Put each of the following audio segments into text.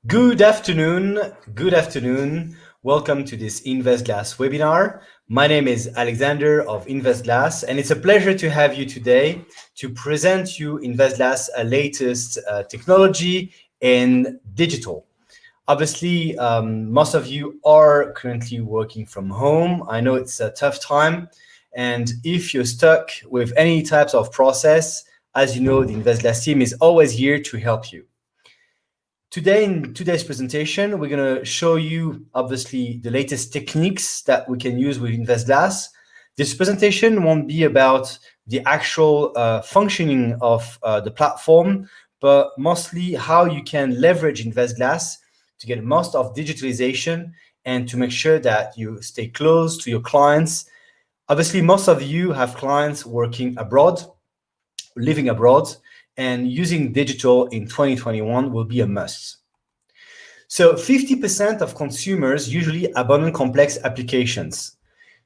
Good afternoon. Good afternoon. Welcome to this InvestGlass webinar. My name is Alexander of InvestGlass, and it's a pleasure to have you today to present you InvestGlass latest technology in digital. Obviously, most of you are currently working from home. I know it's a tough time, and if you're stuck with any types of process, as you know, the InvestGlass team is always here to help you. Today, in today's presentation, we're going to show you, obviously, the latest techniques that we can use with InvestGlass. This presentation won't be about the actual functioning of the platform, but mostly how you can leverage InvestGlass to get most of digitalization and to make sure that you stay close to your clients. Obviously, most of you have clients working abroad, living abroad, and using digital in 2021 will be a must. So 50% of consumers usually abandon complex applications.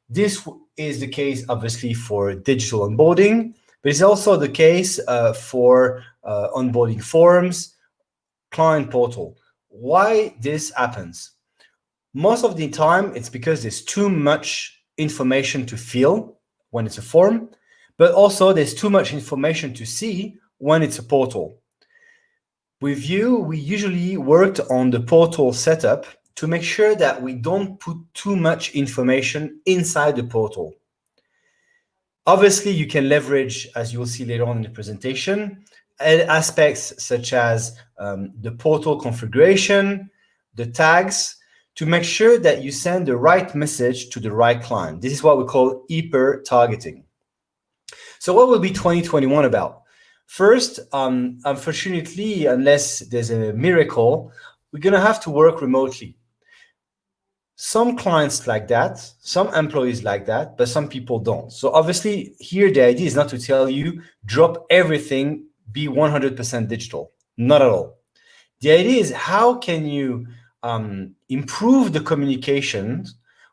This is the case, obviously, for digital onboarding, but it's also the case for onboarding forms, client portal. Why this happens? Most of the time, it's because there's too much information to fill when it's a form, but also there's too much information to see when it's a portal. With you, we usually worked on the portal setup to make sure that we don't put too much information inside the portal. Obviously, you can leverage, as you will see later on in the presentation, aspects such as the portal configuration, the tags, to make sure that you send the right message to the right client. This is what we call hyper targeting. So what will be 2021 about? First, unfortunately, unless there's a miracle, we're going to have to work remotely. Some clients like that, some employees like that, but some people don't. So obviously, here the idea is not to tell you, drop everything, be 100% digital. Not at all. The idea is how can you improve the communication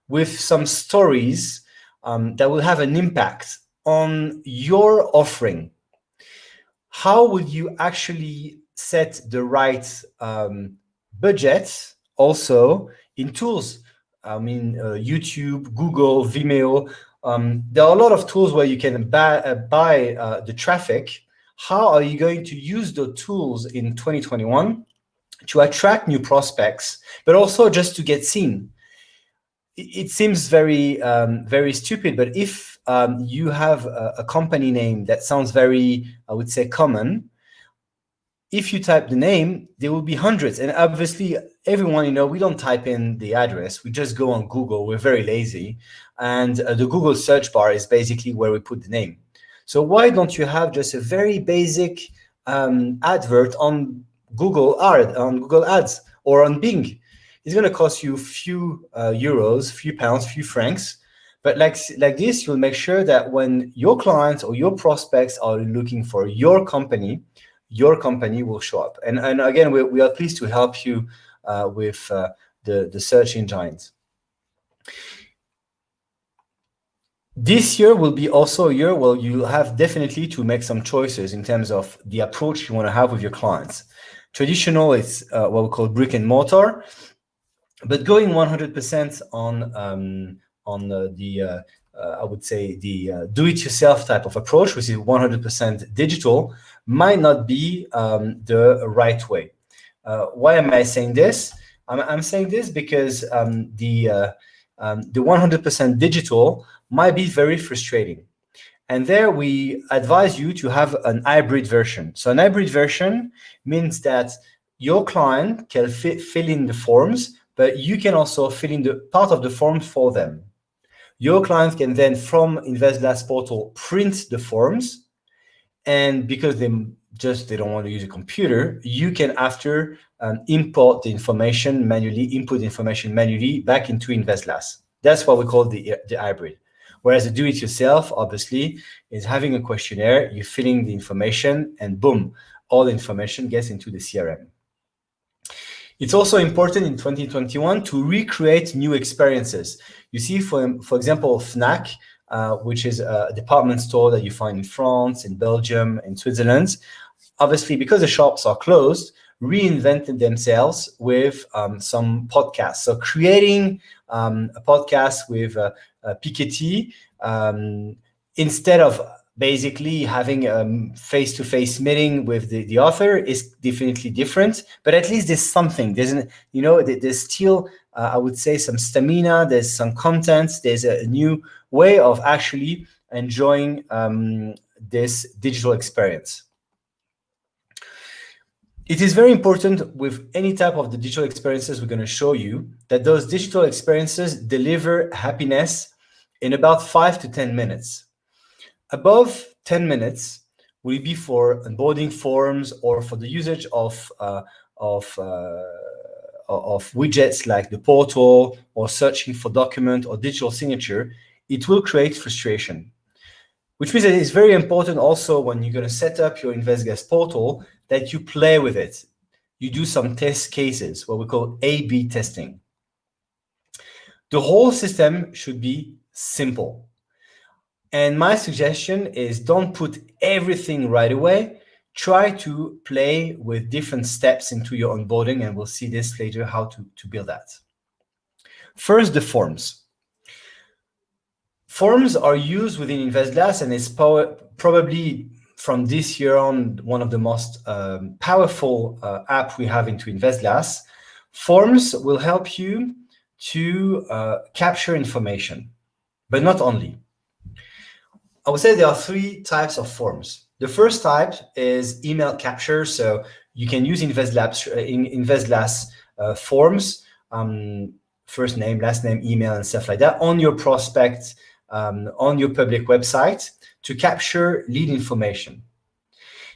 with some stories that will have an impact on your offering. How would you actually set the right budget also in tools? I mean, YouTube, Google, Vimeo. There are a lot of tools where you can buy the traffic. How are you going to use the tools in 2021 to attract new prospects, but also just to get seen? It seems very, very stupid, but if you have a company name that sounds very, I would say, common, if you type the name, there will be hundreds. And obviously, everyone, we don't type in the address. We just go on Google. We're very lazy. And the Google search bar is basically where we put the name. So why don't you have just a very basic advert on Google Ads or on Bing? It's going to cost you a few euros, few pounds, few francs. But like this, you'll make sure that when your clients or your prospects are looking for your company will show up. And again, we are pleased to help you with the search engines. This year will be also a year where you'll have definitely to make some choices in terms of the approach you want to have with your clients. Traditional, it's what we call brick and mortar, but going 100% on I would say the do-it-yourself type of approach, which is 100% digital, might not be the right way. Why am I saying this? I'm saying this because the 100% digital might be very frustrating. And there we advise you to have an hybrid version. So an hybrid version means that your client can fill in the forms, but you can also fill in the part of the forms for them. Your client can then, from InvestGlass portal, print the forms. And because they don't want to use a computer, you can after import the information manually, input the information manually back into InvestGlass. That's what we call the hybrid. Whereas the do-it-yourself, obviously, is having a questionnaire, you're filling the information, and boom, all the information gets into the CRM. It's also important in 2021 to recreate new experiences. You see, for example, Fnac, which is a department store that you find in France, in Belgium, in Switzerland. Obviously, because the shops are closed, reinvented themselves with some podcasts. So creating a podcast with Piketty, instead of basically having a face-to-face meeting with the author, is definitely different, but at least there's something. There's still, I would say, some stamina, there's some content, there's a new way of actually enjoying this digital experience. It is very important with any type of the digital experiences we're going to show you that those digital experiences deliver happiness in about 5 to 10 minutes. Above 10 minutes will be for onboarding forms or for the usage of widgets like the portal or searching for document or digital signature. It will create frustration, which means that it's very important also when you're going to set up your InvestGlass portal that you play with it. You do some test cases, what we call A/B testing. The whole system should be simple. And my suggestion is don't put everything right away. Try to play with different steps into your onboarding, and we'll see this later, how to build that. First, the forms. Forms are used within InvestGlass, and it's probably from this year on one of the most powerful app we have into InvestGlass. Forms will help you to capture information, but not only. I would say there are 3 types of forms. The first type is email capture. So you can use InvestGlass forms, first name, last name, email, and stuff like that on your prospect, on your public website to capture lead information.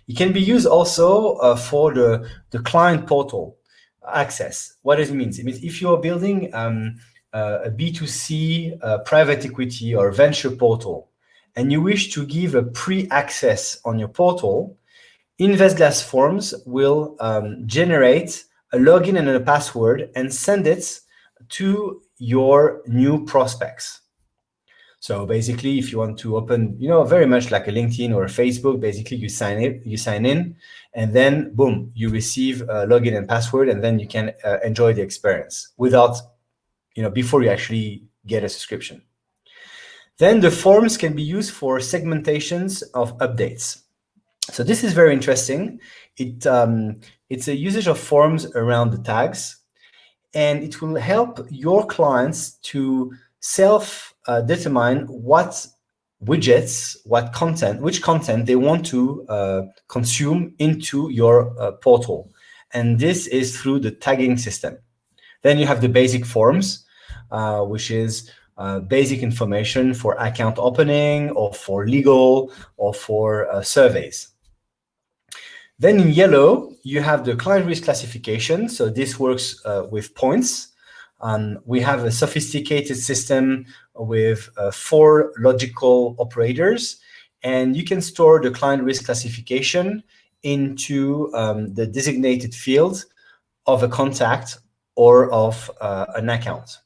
It can be used also for the client portal access. What does it mean? It means if you are building a B2C private equity or venture portal, and you wish to give a pre-access on your portal, InvestGlass Forms will generate a login and a password and send it to your new prospects. So basically, if you want to open, very much like a LinkedIn or a Facebook, basically you sign in, and then boom, you receive a login and password, and then you can enjoy the experience without, before you actually get a subscription. Then the forms can be used for segmentations of updates. So this is very interesting. It's a usage of forms around the tags, and it will help your clients to self-determine what widgets, which content they want to consume into your portal. And this is through the tagging system. Then you have the basic forms, which is basic information for account opening or for legal or for surveys. Then in yellow, you have the client risk classification. So this works with points. We have a sophisticated system with 4 logical operators, and you can store the client risk classification into the designated field of a contact or of an account.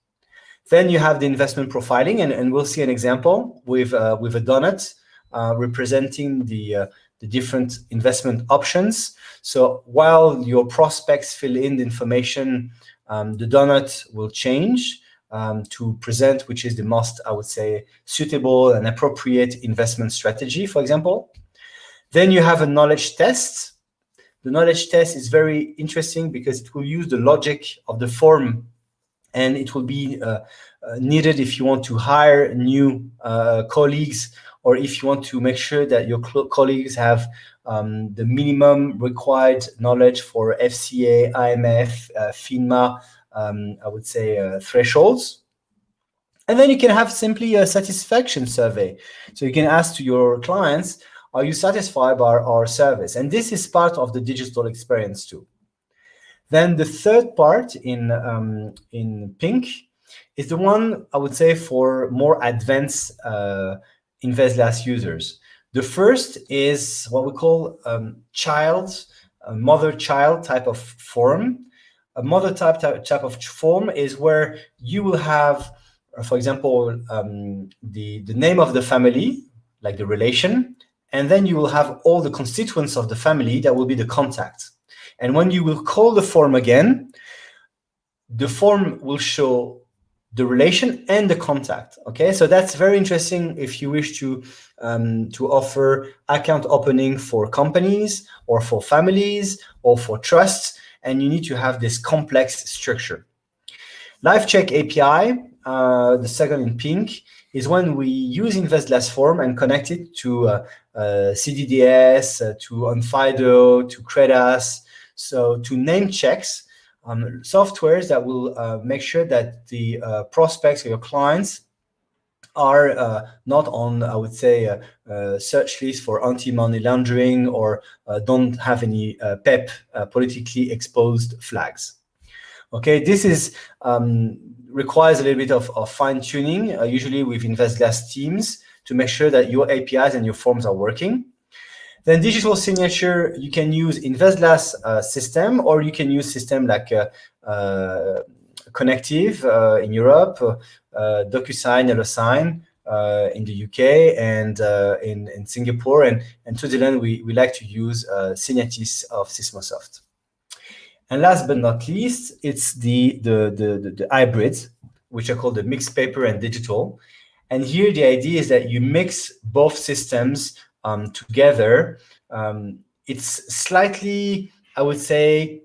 Then you have the investment profiling, and we'll see an example with a donut representing the different investment options. So while your prospects fill in the information, the donut will change to present which is the most, I would say, suitable and appropriate investment strategy, for example. Then you have a knowledge test. The knowledge test is very interesting because it will use the logic of the form, and it will be needed if you want to hire new colleagues, or if you want to make sure that your colleagues have the minimum required knowledge for FCA, IMF, FINMA, I would say thresholds. And then you can have simply a satisfaction survey. So you can ask to your clients, are you satisfied by our service? And this is part of the digital experience too. Then the third part in pink is the one, I would say, for more advanced InvestGlass users. The first is what we call mother-child type of form. A mother type of form is where you will have, for example, the name of the family, like the relation, and then you will have all the constituents of the family that will be the contact. And when you will call the form again, the form will show the relation and the contact. Okay, so that's very interesting if you wish to offer account opening for companies or for families or for trusts, and you need to have this complex structure. Live Check API, the second in pink, is when we use InvestGlass form and connect it to CDDS, to Onfido, to Credas, so to name checks, softwares that will make sure that the prospects or your clients are not on, I would say, search list for anti-money laundering or don't have any PEP, politically exposed flags. Okay, this is requires a little bit of fine tuning, usually with InvestGlass teams, to make sure that your APIs and your forms are working. Then digital signature, you can use InvestGlass system, or you can use system like Connective in Europe, DocuSign, HelloSign in the UK, and in Singapore, and Switzerland, we like to use Signatis of Sysmosoft. And last but not least, it's the hybrids, which are called the mixed paper and digital. And here the idea is that you mix both systems together. It's slightly, I would say,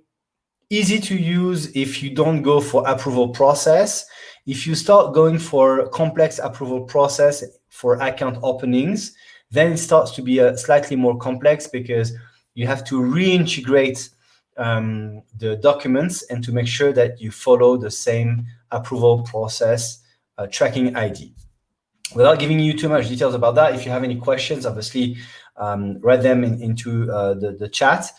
easy to use if you don't go for approval process. If you start going for complex approval process for account openings, then it starts to be slightly more complex, because you have to reintegrate the documents and to make sure that you follow the same approval process tracking ID. Without giving you too much details about that, if you have any questions, obviously write them into the chat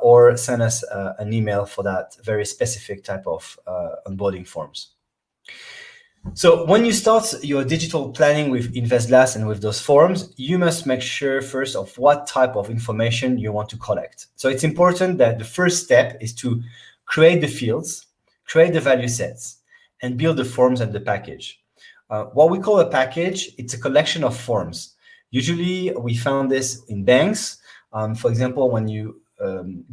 or send us an email for that very specific type of onboarding forms. So when you start your digital planning with InvestGlass and with those forms, you must make sure first of what type of information you want to collect. So it's important that the first step is to create the fields, create the value sets, and build the forms and the package. What we call a package, it's a collection of forms. Usually we found this in banks. For example, when you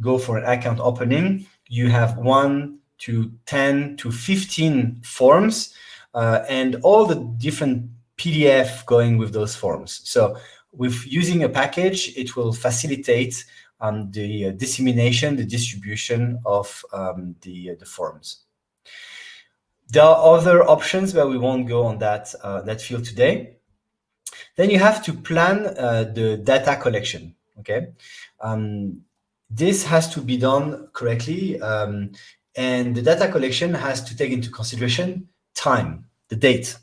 go for an account opening, you have 1 to 10 to 15 forms, and all the different PDF going with those forms. So with using a package, it will facilitate the dissemination, the distribution of the forms. There are other options, but we won't go on that field today. Then you have to plan the data collection. Okay, this has to be done correctly, and the data collection has to take into consideration time, the date.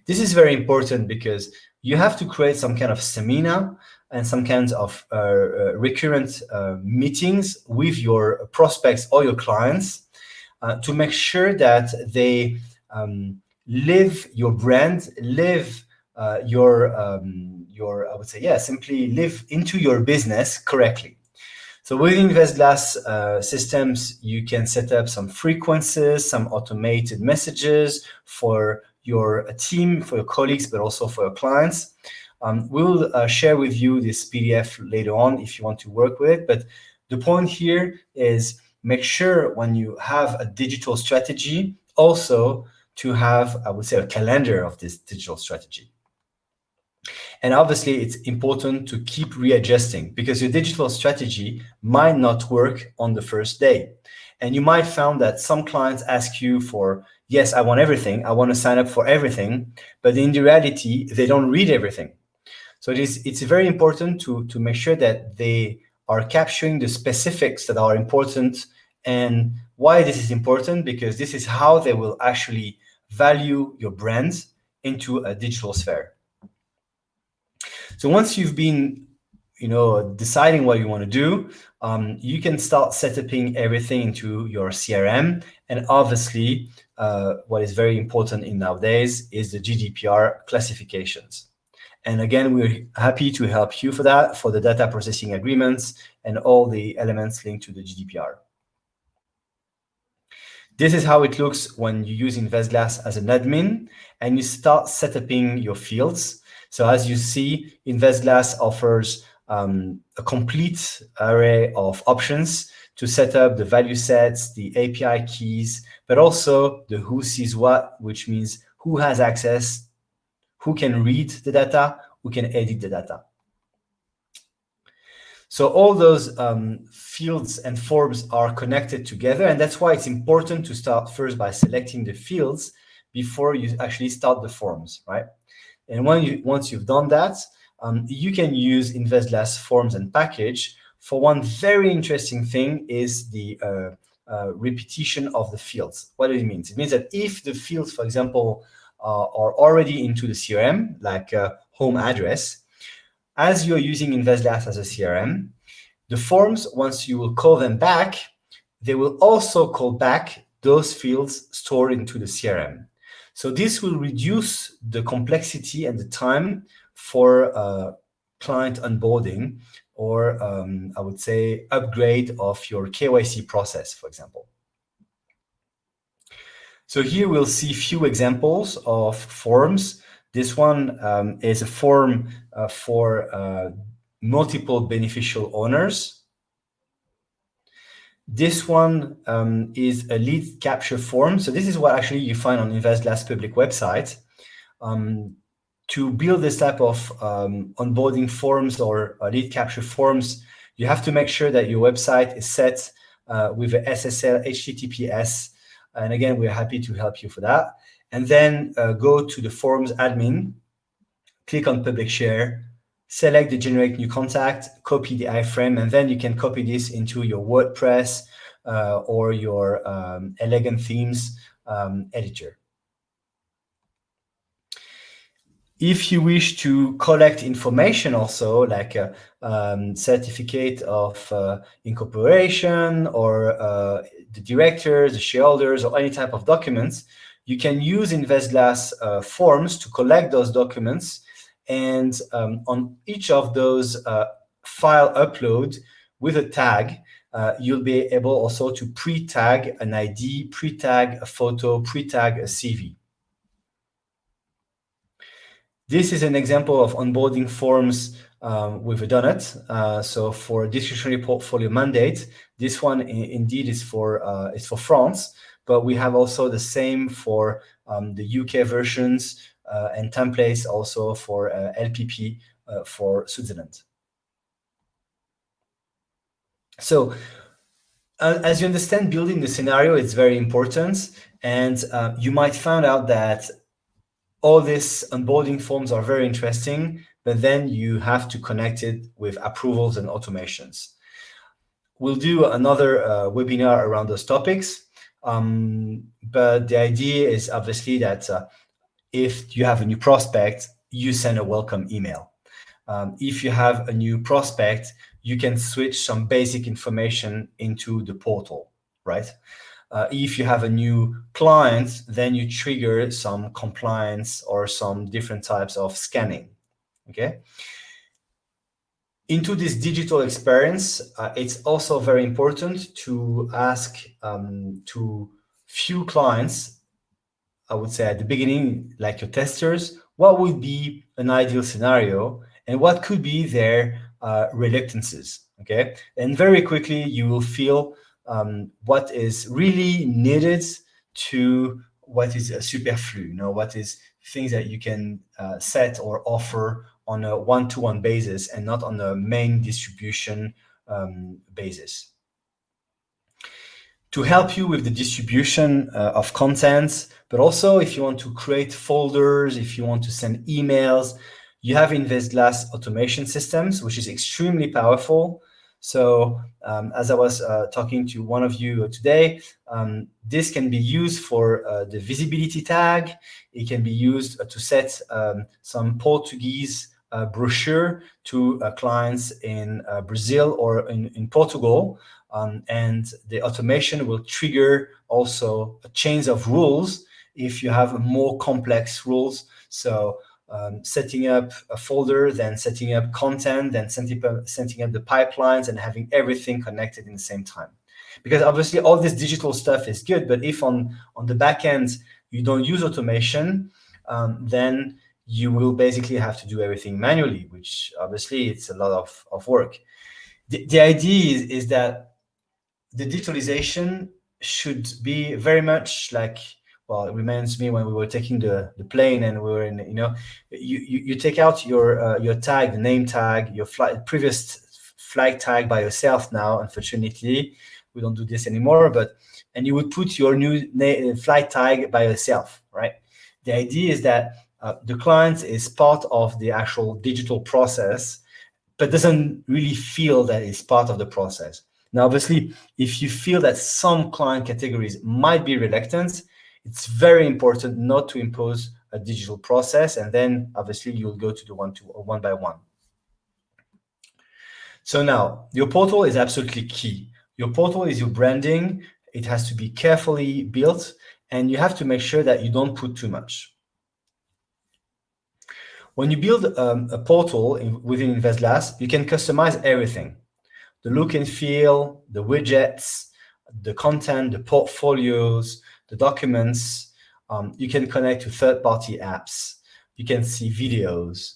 This is very important because you have to create some kind of seminar and some kinds of recurrent meetings with your prospects or your clients to make sure that they live your brand, live your I would say, simply live into your business correctly. So with InvestGlass systems, you can set up some frequencies, some automated messages for your team, for your colleagues, but also for your clients. We'll share with you this PDF later on if you want to work with it. But the point here is make sure when you have a digital strategy, also to have, I would say, a calendar of this digital strategy. And obviously, it's important to keep readjusting, because your digital strategy might not work on the first day. And you might find that some clients ask you for, yes, I want everything. I want to sign up for everything. But in the reality, they don't read everything. So it's very important to make sure that they are capturing the specifics that are important. And why this is important, because this is how they will actually value your brand into a digital sphere. So once you've been, deciding what you want to do, you can start setting everything into your CRM. And obviously, what is very important in nowadays is the GDPR classifications. And again, we're happy to help you for that, for the data processing agreements and all the elements linked to the GDPR. This is how it looks when you use InvestGlass as an admin and you start setting your fields. So as you see, InvestGlass offers a complete array of options to set up the value sets, the API keys, but also the who sees what, which means who has access, who can read the data, who can edit the data. So all those fields and forms are connected together, and that's why it's important to start first by selecting the fields before you actually start the forms, right? And once you've done that, you can use InvestGlass forms and package for one very interesting thing is the repetition of the fields. What it means? It means that if the fields, for example, are already into the CRM, like home address, as you're using InvestGlass as a CRM, the forms, once you will call them back, they will also call back those fields stored into the CRM. So this will reduce the complexity and the time for client onboarding or I would say upgrade of your KYC process, for example. So here we'll see few examples of forms. This one is a form for multiple beneficial owners. This one is a lead capture form. So this is what actually you find on InvestGlass public website. To build this type of onboarding forms or lead capture forms, you have to make sure that your website is set with a SSL HTTPS. And again, we're happy to help you for that. And then go to the forms admin, click on public share, select the generate new contact, copy the iframe, and then you can copy this into your WordPress or your elegant themes editor. If you wish to collect information also, like a certificate of incorporation or the directors, the shareholders, or any type of documents, you can use InvestGlass forms to collect those documents. And on each of those file upload with a tag, you'll be able also to pre-tag an ID, pre-tag a photo, pre-tag a CV. This is an example of onboarding forms with a donut. So for discretionary portfolio mandate, this one indeed is for France, but we have also the same for the UK versions and templates also for LPP for Switzerland. So as you understand, building the scenario is very important, and you might find out that all these onboarding forms are very interesting, but then you have to connect it with approvals and automations. We'll do another webinar around those topics, but the idea is obviously that if you have a new prospect, you send a welcome email. If you have a new prospect, you can switch some basic information into the portal, right? If you have a new client, then you trigger some compliance or some different types of scanning, okay? Into this digital experience, it's also very important to ask to few clients, I would say at the beginning, like your testers, what would be an ideal scenario and what could be their reluctances, okay? And very quickly, you will feel what is really needed to what is superflu, what is things that you can set or offer on a one-to-one basis and not on a main distribution basis. To help you with the distribution of contents, but also if you want to create folders, if you want to send emails, you have InvestGlass automation systems, which is extremely powerful. So as I was talking to one of you today, this can be used for the visibility tag. It can be used to set some Portuguese brochure to clients in Brazil or in Portugal. And the automation will trigger also a change of rules if you have more complex rules. So setting up a folder, then setting up content, then setting up the pipelines and having everything connected in the same time. Because obviously all this digital stuff is good, but if on the back end you don't use automation, then you will basically have to do everything manually, which obviously it's a lot of work. The idea is that the digitalization should be very much like, well, it reminds me when we were taking the plane and we were in, you take out your tag, the name tag, your previous flight tag by yourself now. Unfortunately, we don't do this anymore, and you would put your new flight tag by yourself, right? The idea is that the client is part of the actual digital process, but doesn't really feel that it's part of the process. Now, obviously, if you feel that some client categories might be reluctant, it's very important not to impose a digital process, and then obviously you'll go to the one by one. So now, your portal is absolutely key. Your portal is your branding. It has to be carefully built, and you have to make sure that you don't put too much. When you build a portal within InvestGlass, you can customize everything: the look and feel, the widgets, the content, the portfolios, the documents. You can connect to third-party apps. You can see videos.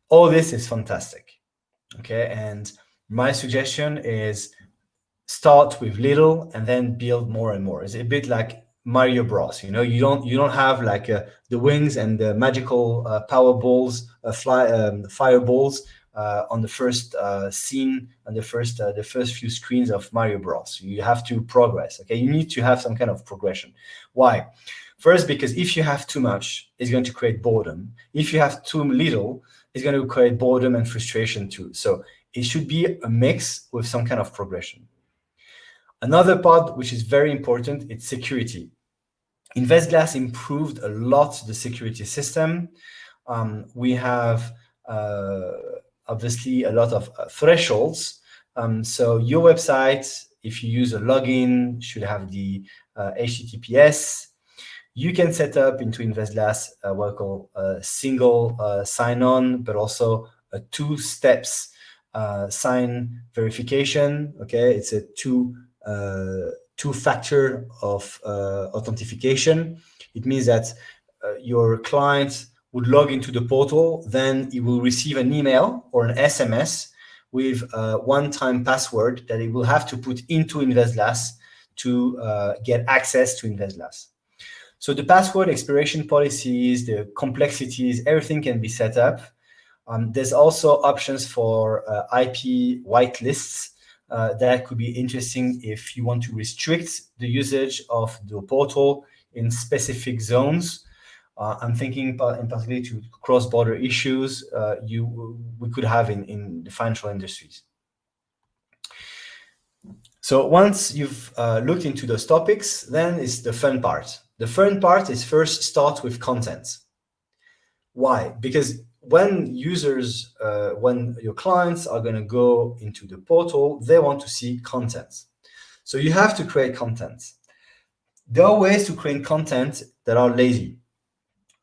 All this is fantastic. Okay, and my suggestion is start with little and then build more and more. It's a bit like Mario Bros. You don't have like the wings and the magical power balls, fireballs on the first scene and the first few screens of Mario Bros. You have to progress. Okay, you need to have some kind of progression. Why? First, because if you have too much, it's going to create boredom. If you have too little, it's going to create boredom and frustration too. So it should be a mix with some kind of progression. Another part which is very important, it's security. InvestGlass improved a lot the security system. We have obviously a lot of thresholds. So your website, if you use a login, should have the HTTPS. You can set up into InvestGlass what we call a single sign-on, but also a two-steps sign verification. Okay, it's a two-factor of authentication. It means that your client would log into the portal, then he will receive an email or an SMS with a one-time password that he will have to put into InvestGlass to get access to InvestGlass. So the password expiration policies, the complexities, everything can be set up. There's also options for IP whitelists that could be interesting if you want to restrict the usage of the portal in specific zones. I'm thinking in particular to cross-border issues we could have in the financial industries. So once you've looked into those topics, then it's the fun part. The fun part is first start with content. Why? Because when your clients are going to go into the portal, they want to see content. So you have to create content. There are ways to create content that are lazy.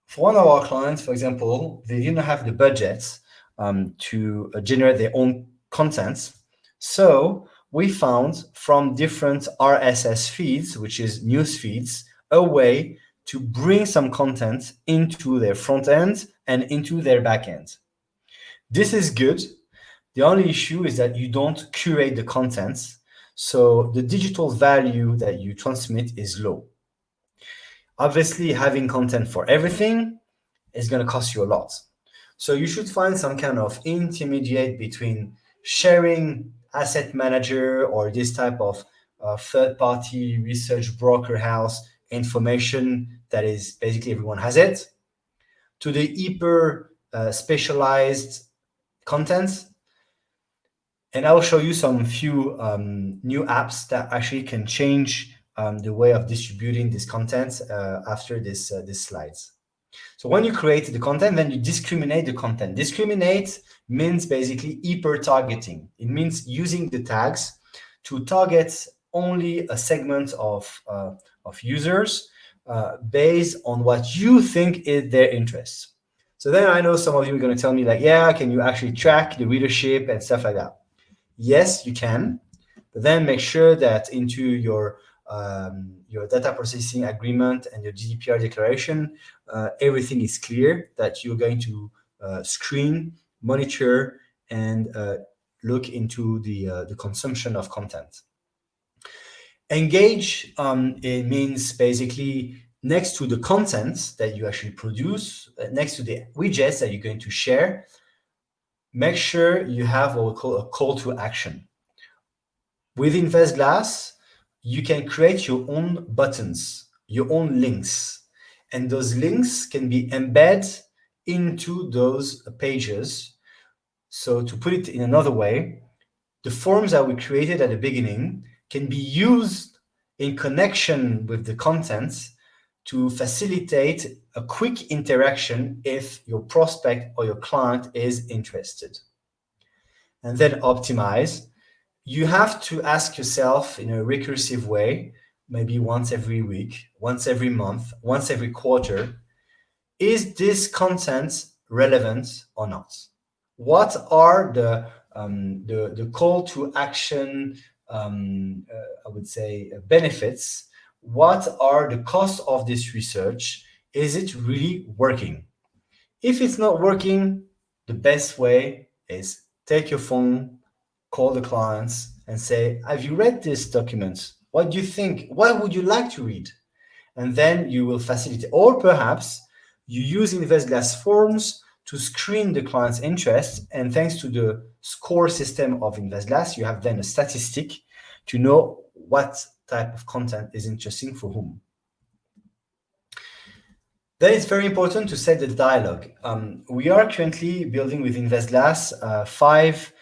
For one of our clients, for example, they didn't have the budget to generate their own content. So we found from different RSS feeds, which is news feeds, a way to bring some content into their front end and into their back end. This is good. The only issue is that you don't curate the content, so the digital value that you transmit is low. Obviously, having content for everything is going to cost you a lot. So you should find some kind of intermediate between sharing asset manager or this type of third-party research broker house information that is basically everyone has it, to the hyper specialized content. And I'll show you some few new apps that actually can change the way of distributing this content after this slides. So when you create the content, then you discriminate the content. Discriminate means basically hyper targeting. It means using the tags to target only a segment of users based on what you think is their interests. So then I know some of you are going to tell me like, yeah, can you actually track the readership and stuff like that? Yes, you can, but then make sure that into your data processing agreement and your GDPR declaration, everything is clear that you're going to screen, monitor, and look into the consumption of content. Engage, it means basically next to the content that you actually produce, next to the widgets that you're going to share, make sure you have what we call a call to action. With InvestGlass, you can create your own buttons, your own links, and those links can be embedded into those pages. So to put it in another way, the forms that we created at the beginning can be used in connection with the content to facilitate a quick interaction if your prospect or your client is interested. And then optimize. You have to ask yourself in a recursive way, maybe once every week, once every month, once every quarter, is this content relevant or not? What are the call to action, I would say, benefits? What are the costs of this research? Is it really working? If it's not working, the best way is take your phone, call the clients, and say, have you read this document? What do you think? What would you like to read? And then you will facilitate. Or perhaps you use InvestGlass forms to screen the client's interest. And thanks to the score system of InvestGlass, you have then a statistic to know what type of content is interesting for whom. Then it's very important to set the dialogue. We are currently building with InvestGlass 5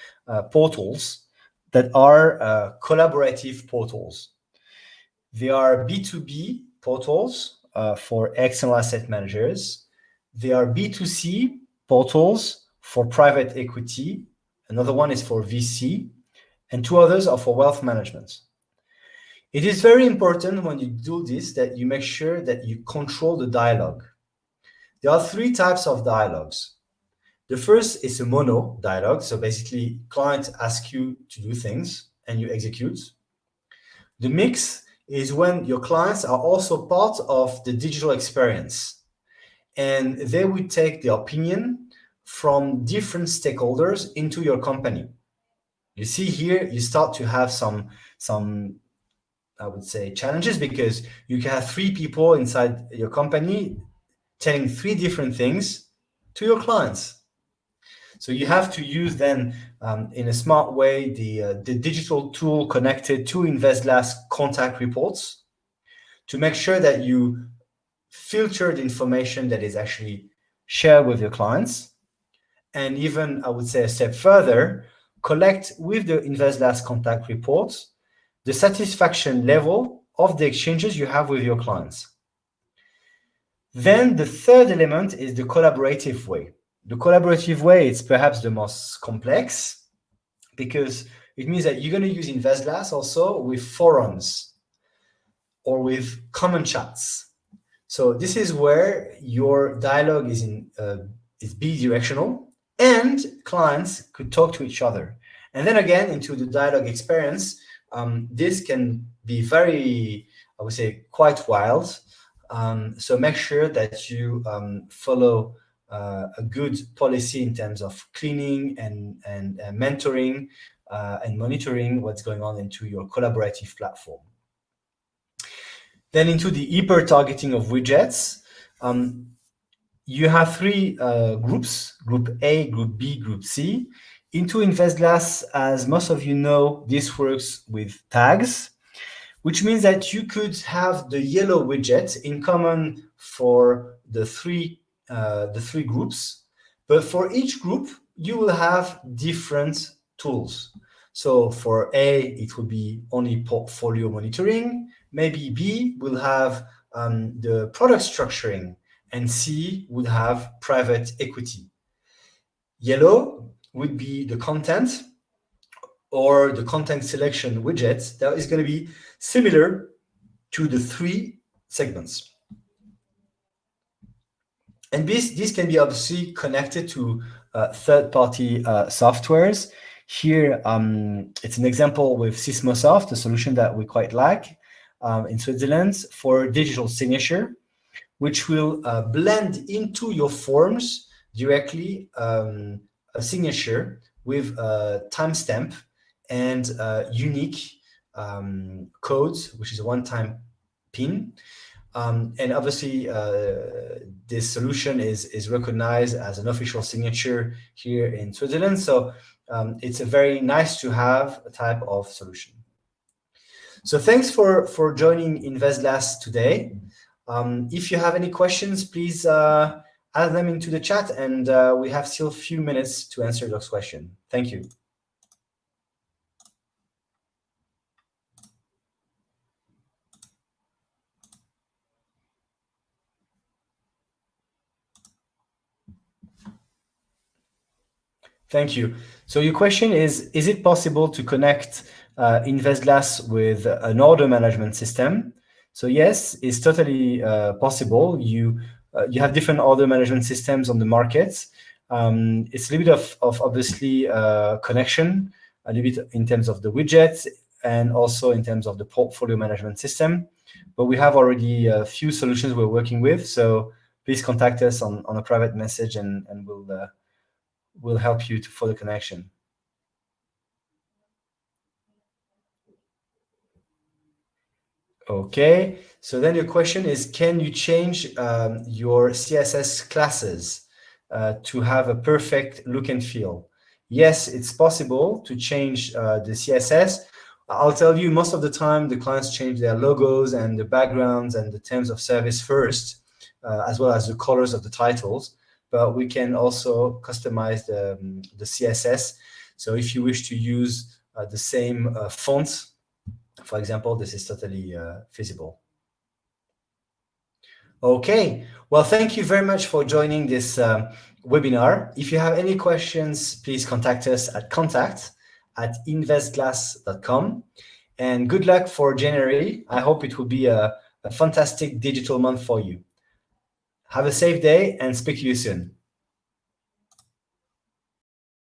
portals that are collaborative portals. They are B2B portals for external asset managers. They are B2C portals for private equity. Another one is for VC, and 2 others are for wealth management. It is very important when you do this that you make sure that you control the dialogue. There are 3 types of dialogues. The first is a mono dialogue. So basically, clients ask you to do things and you execute. The mix is when your clients are also part of the digital experience and they will take the opinion from different stakeholders into your company. You see here, you start to have some I would say challenges because you can have 3 people inside your company telling 3 different things to your clients. So you have to use then in a smart way the digital tool connected to InvestGlass contact reports to make sure that you filter the information that is actually shared with your clients. And even, I would say, a step further, collect with the InvestGlass contact reports the satisfaction level of the exchanges you have with your clients. Then the third element is the collaborative way. The collaborative way is perhaps the most complex because it means that you're going to use InvestGlass also with forums or with common chats. So this is where your dialogue is bidirectional and clients could talk to each other. And then again, into the dialogue experience, this can be very, I would say, quite wild. So make sure that you follow a good policy in terms of cleaning and mentoring and monitoring what's going on into your collaborative platform. Then into the hyper-targeting of widgets, you have 3 groups, Group A, Group B, Group C. Into InvestGlass, as most of you know, this works with tags, which means that you could have the yellow widget in common for the three groups, but for each group, you will have different tools. So for A, it will be only portfolio monitoring. Maybe B will have the product structuring, and C would have private equity. Yellow would be the content or the content selection widget that is going to be similar to the 3 segments. And this can be obviously connected to third-party softwares. Here, it's an example with Sysmosoft, a solution that we quite like in Switzerland for digital signature, which will blend into your forms directly a signature with a timestamp and unique codes, which is a one-time PIN. And obviously, this solution is recognized as an official signature here in Switzerland. So it's a very nice to have type of solution. So thanks for joining InvestGlass today. If you have any questions, please add them into the chat, and we have still a few minutes to answer those questions. Thank you. Thank you. So your question is it possible to connect InvestGlass with an order management system? So yes, it's totally possible. You have different order management systems on the market. It's a little bit of obviously connection, a little bit in terms of the widgets and also in terms of the portfolio management system. But we have already a few solutions we're working with. So please contact us on a private message, and we'll help you for the connection. Okay, so then your question is, can you change your CSS classes to have a perfect look and feel? Yes, it's possible to change the CSS. I'll tell you, most of the time, the clients change their logos and the backgrounds and the terms of service first, as well as the colors of the titles. But we can also customize the CSS. So if you wish to use the same font, for example, this is totally feasible. Okay, well, thank you very much for joining this webinar. If you have any questions, please contact us at contact@investglass.com. And good luck for January. I hope it will be a fantastic digital month for you. Have a safe day and speak to you soon.